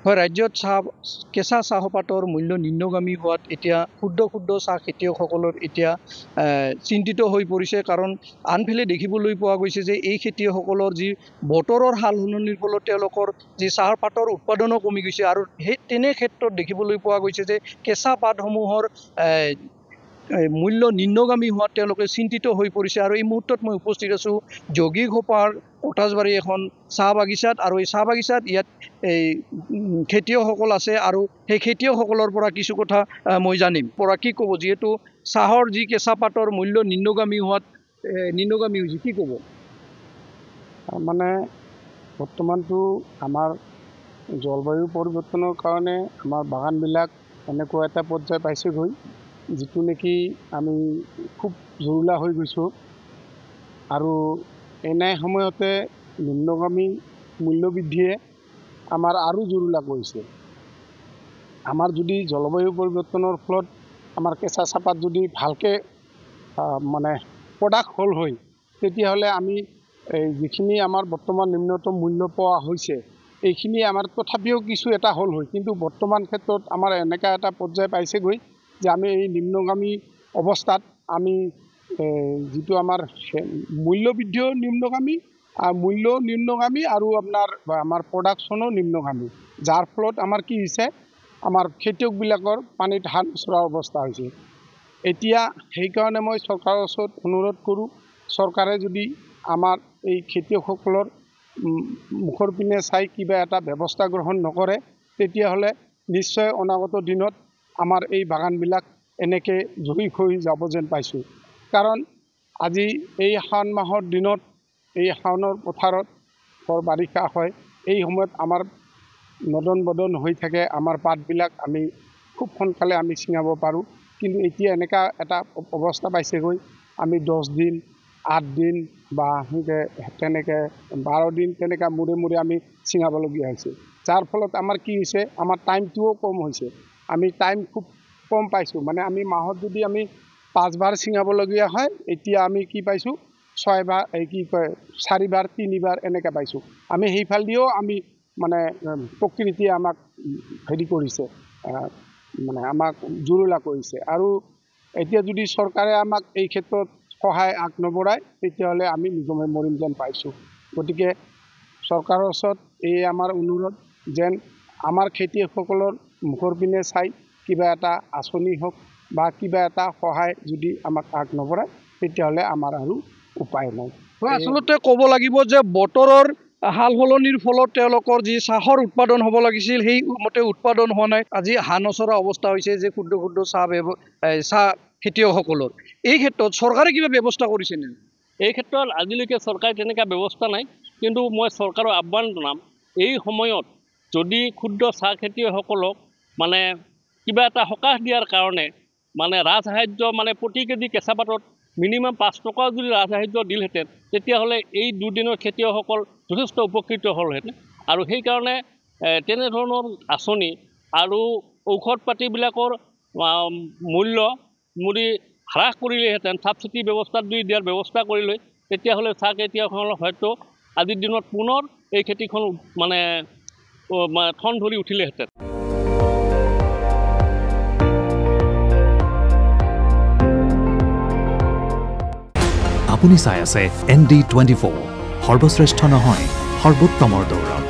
হয়, ৰাজ্যত কেঁচা চাহপাতৰ মূল্য নিম্নগামী হোৱাত এতিয়া ক্ষুদ্ৰ চাহ খেতিয়কসকলৰ এতিয়া চিন্তিত হৈ পৰিছে। কাৰণ আনফালে দেখিবলৈ পোৱা গৈছে যে এই খেতিয়কসকলৰ যি বতৰৰ সাল সলনিৰ ফলত তেওঁলোকৰ যি চাহপাতৰ উৎপাদনো কমি গৈছে, আৰু সেই তেনে ক্ষেত্ৰত দেখিবলৈ পোৱা গৈছে যে কেঁচা পাতসমূহৰ মূল্য নিম্নগামী হোৱাত তেওঁলোকে চিন্তিত হৈ পৰিছে। আৰু এই মুহূৰ্তত মই উপস্থিত আছোঁ যোগীঘোপাৰ পটাছবাৰী এখন চাহ বাগিচাত, আৰু এই চাহ বাগিচাত ইয়াত এই খেতিয়কসকল আছে, আৰু সেই খেতিয়কসকলৰ পৰা কিছু কথা মই জানিম। পৰা কি ক'ব, যিহেতু চাহৰ যি কেঁচা পাতৰ মূল্য নিম্নগামী হৈছে, কি ক'ব? মানে বৰ্তমানটো আমাৰ জলবায়ু পৰিৱৰ্তনৰ কাৰণে আমাৰ বাগানবিলাক এনেকুৱা এটা পৰ্যায় পাইছেগৈ যিটো নেকি আমি খুব জৰুলা হৈ গৈছোঁ। আৰু এনে সময়তে নিম্নগামী মূল্যবৃদ্ধিয়ে আমাৰ আৰু জৰুলা কৰিছে। আমাৰ যদি জলবায়ু পৰিৱৰ্তনৰ ফলত আমাৰ কেঁচা চাহপাত যদি ভালকৈ মানে প্ৰডাক্ট হ'ল হয়, তেতিয়াহ'লে আমি যিখিনি আমাৰ বৰ্তমান নিম্নতম মূল্য পোৱা হৈছে এইখিনি আমাৰ তথাপিও কিছু এটা হ'ল হয়। কিন্তু বৰ্তমান ক্ষেত্ৰত আমাৰ এনেকুৱা এটা পৰ্যায় পাইছেগৈ যে আমি এই নিম্নগামী অৱস্থাত আমি যিটো আমাৰ মূল্যবৃদ্ধিও নিম্নগামী আৰু আমাৰ প্ৰডাকশ্যনো নিম্নগামী, যাৰ ফলত আমাৰ কি হৈছে, আমাৰ খেতিয়কবিলাকৰ পানীত হাত নচৰা অৱস্থা হৈছে। এতিয়া সেইকাৰণে মই চৰকাৰৰ ওচৰত অনুৰোধ কৰোঁ, চৰকাৰে যদি আমাৰ এই খেতিয়কসকলৰ মুখৰ পিনে চাই কিবা এটা ব্যৱস্থা গ্ৰহণ নকৰে, তেতিয়াহ'লে নিশ্চয় অনাগত দিনত আমাৰ এই বাগানবিলাক এনেকৈ জয়ী হৈ যাব যেন পাইছোঁ। কাৰণ আজি এই শাওণ মাহৰ দিনত, এই শাওণৰ পথাৰত বৰ বাৰিষা হয়, এই সময়ত আমাৰ নদন বদন হৈ থাকে, আমাৰ পাতবিলাক আমি খুব সোনকালে আমি ছিঙাব পাৰোঁ। কিন্তু এতিয়া এনেকুৱা এটা অৱস্থা পাইছেগৈ আমি 10 দিন 8 দিন বা তেনেকৈ 12 দিন তেনেকৈ মূৰে আমি ছিঙাবলগীয়া হৈছে। যাৰ ফলত আমাৰ কি হৈছে, আমাৰ টাইমটোও কম হৈছে, আমি টাইম খুব কম পাইছোঁ। মানে আমি মাহত যদি আমি 5 বাৰ ছিঙাবলগীয়া হয়, এতিয়া আমি কি পাইছোঁ 6 বাৰ, 4 বাৰ 3 বাৰ এনেকৈ পাইছোঁ। আমি সেইফালেদিও আমি মানে প্ৰকৃতিয়ে আমাক হেৰি কৰিছে, মানে আমাক জুৰুলা কৰিছে। আৰু এতিয়া যদি চৰকাৰে আমাক এই ক্ষেত্ৰত সহায় আগনবঢ়ায়, তেতিয়াহ'লে আমি নিগমে মৰিম যেন পাইছোঁ। গতিকে চৰকাৰৰ ওচৰত এই আমাৰ অনুৰোধ যেন আমাৰ খেতিয়কসকলৰ মুখৰ পিনে চাই কিবা এটা আঁচনি হওক বা কিবা এটা সহায় যদি আমাক আগনবঢ়ায়, তেতিয়াহ'লে আমাৰ আৰু উপায় নাই। আচলতে ক'ব লাগিব যে বতৰৰ সাল সলনিৰ ফলত তেওঁলোকৰ যি চাহৰ উৎপাদন হ'ব লাগিছিল, সেই মতে উৎপাদন হোৱা নাই। আজি হাঁহ নচৰা অৱস্থা হৈছে যে ক্ষুদ্ৰ চাহ খেতিয়কসকলৰ। এই ক্ষেত্ৰত চৰকাৰে কিবা ব্যৱস্থা কৰিছেনে? এই ক্ষেত্ৰত আজিলৈকে চৰকাৰে তেনেকুৱা ব্যৱস্থা নাই। কিন্তু মই চৰকাৰৰ আহ্বান জনাম, এই সময়ত যদি ক্ষুদ্ৰ চাহ খেতিয়কসকলক মানে কিবা এটা সকাহ দিয়াৰ কাৰণে মানে ৰাজসাহাৰ্য, মানে প্ৰতি কেজি কেঁচা পাতত মিনিমাম 5 টকা যদি ৰাজসাহাৰ্য দিলহেঁতেন, তেতিয়াহ'লে এই দুদিনৰ খেতিয়কসকল যথেষ্ট উপকৃত হ'লহেঁতেন। আৰু সেইকাৰণে তেনেধৰণৰ আঁচনি আৰু ঔষধ পাতিবিলাকৰ মূল্য হ্ৰাস কৰিলেহেঁতেন, চাবচিডি ব্যৱস্থাত যদি দিয়াৰ ব্যৱস্থা কৰিলে, তেতিয়াহ'লে চাহ খেতিয়কসকল হয়তো আজিৰ দিনত পুনৰ এই খেতিখন মানে ঠন ধৰি উঠিলেহেঁতেন। আপুনি চাই আছে ND24, সৰ্বশ্ৰেষ্ঠ নহয় সৰ্বোত্তমৰ দৌৰ।